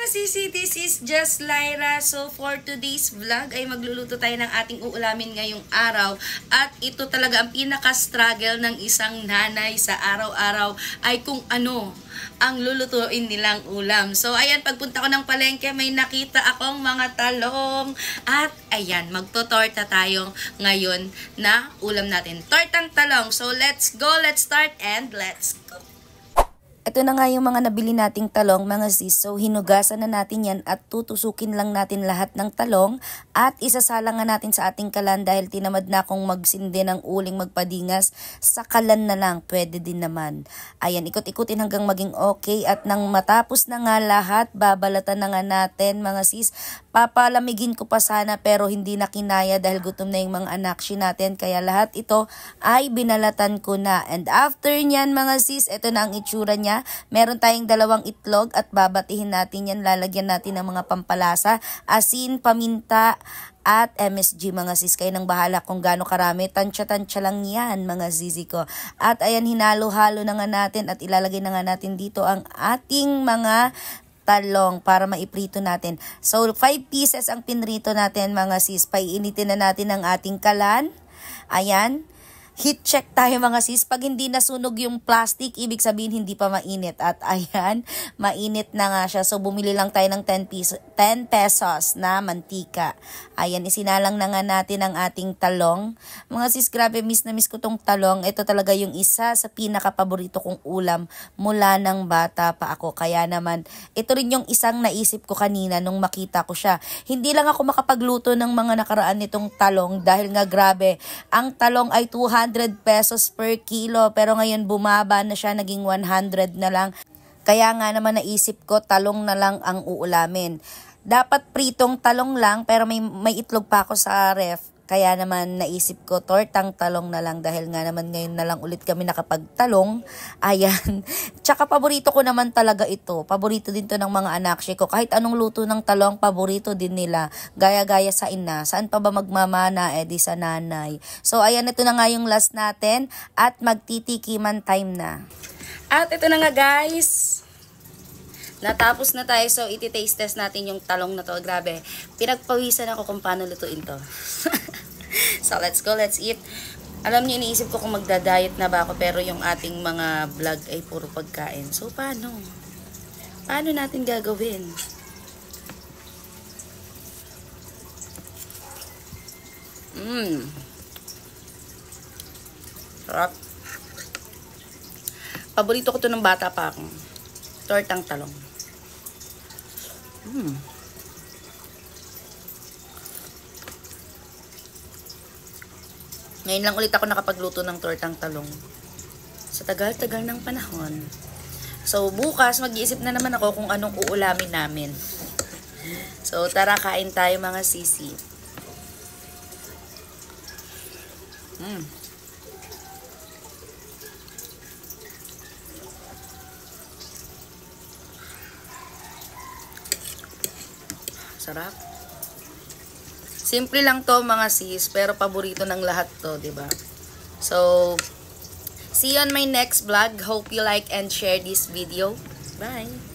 mga sisi, this is just Lyra. So for today's vlog ay magluluto tayo ng ating uulamin ngayong araw. At ito talaga ang pinaka-struggle ng isang nanay sa araw-araw ay kung ano ang lulutuin nilang ulam. So ayan, pagpunta ko ng palengke may nakita akong mga talong. At ayan, magtotorta tayo ngayon na ulam natin. Tortang talong. So let's go, let's start and let's go. Ito na nga yung mga nabili nating talong mga sis. So hinugasan na natin yan at tutusukin lang natin lahat ng talong at isasalang nga natin sa ating kalan dahil tinamad na akong magsindi ng uling magpadingas. Sa kalan na lang, pwede din naman. Ayan, ikot-ikutin hanggang maging okay at nang matapos na nga lahat, babalatan na nga natin mga sis. Papalamigin ko pa sana pero hindi na kinaya dahil gutom na yung mga anakshi natin. Kaya lahat ito ay binalatan ko na. And after nyan mga sis, ito na ang itsura niya. Meron tayong 2 itlog at babatihin natin yan. Lalagyan natin ng mga pampalasa, asin, paminta, at MSG mga sis. Kayo nang bahala kung gaano karami. Tansya-tansya lang yan mga zizi ko. At ayan, hinalo-halo na nga natin at ilalagay na nga natin dito ang ating mga talong para maiprito natin. So 5 pieces ang pinrito natin mga sis. Paiinitin na natin ang ating kalan. Ayan. Heat check tayo mga sis. Pag hindi nasunog yung plastic, ibig sabihin hindi pa mainit. At ayan, mainit na nga siya. So bumili lang tayo ng 10 pesos na mantika. Ayan, isinalang na nga natin ang ating talong. Mga sis, grabe, miss na miss ko tong talong. Ito talaga yung isa sa pinaka-paborito kong ulam mula ng bata pa ako. Kaya naman, ito rin yung isang naisip ko kanina nung makita ko siya. Hindi lang ako makapagluto ng mga nakaraan nitong talong dahil nga grabe, ang talong ay 200 pesos per kilo pero ngayon bumaba na siya, naging 100 na lang. Kaya nga naman naisip ko talong na lang ang uulamin. Dapat pritong talong lang pero may itlog pa ako sa ref. Kaya naman naisip ko tortang talong na lang dahil nga naman ngayon na lang ulit kami nakapagtalong. Ayan. Tsaka paborito ko naman talaga ito. Paborito din to ng mga anakshi ko. Kahit anong luto ng talong, paborito din nila. Gaya-gaya sa ina. Saan pa ba magmamana? Eh di sa nanay. So ayan, ito na nga yung last natin at magtitikiman time na. At ito na nga guys. Natapos na tayo, so iti-taste test natin yung talong na to. Grabe, pinagpawisan ako kung paano lutuin to. So let's go, let's eat. Alam niyo, iniisip ko kung magda-diet na ba ako, pero yung ating mga vlog ay puro pagkain. So paano? Paano natin gagawin? Sarap. Paborito ko to ng bata pa ako. Tortang talong. Ngayon lang ulit ako nakapagluto ng tortang talong. Sa tagal-tagal ng panahon. So bukas mag-iisip na naman ako kung anong uulamin namin. So tara, kain tayo mga sisi. Sarap. Simple lang to mga sis, pero paborito ng lahat to, 'di ba? So, see you on my next vlog. Hope you like and share this video. Bye.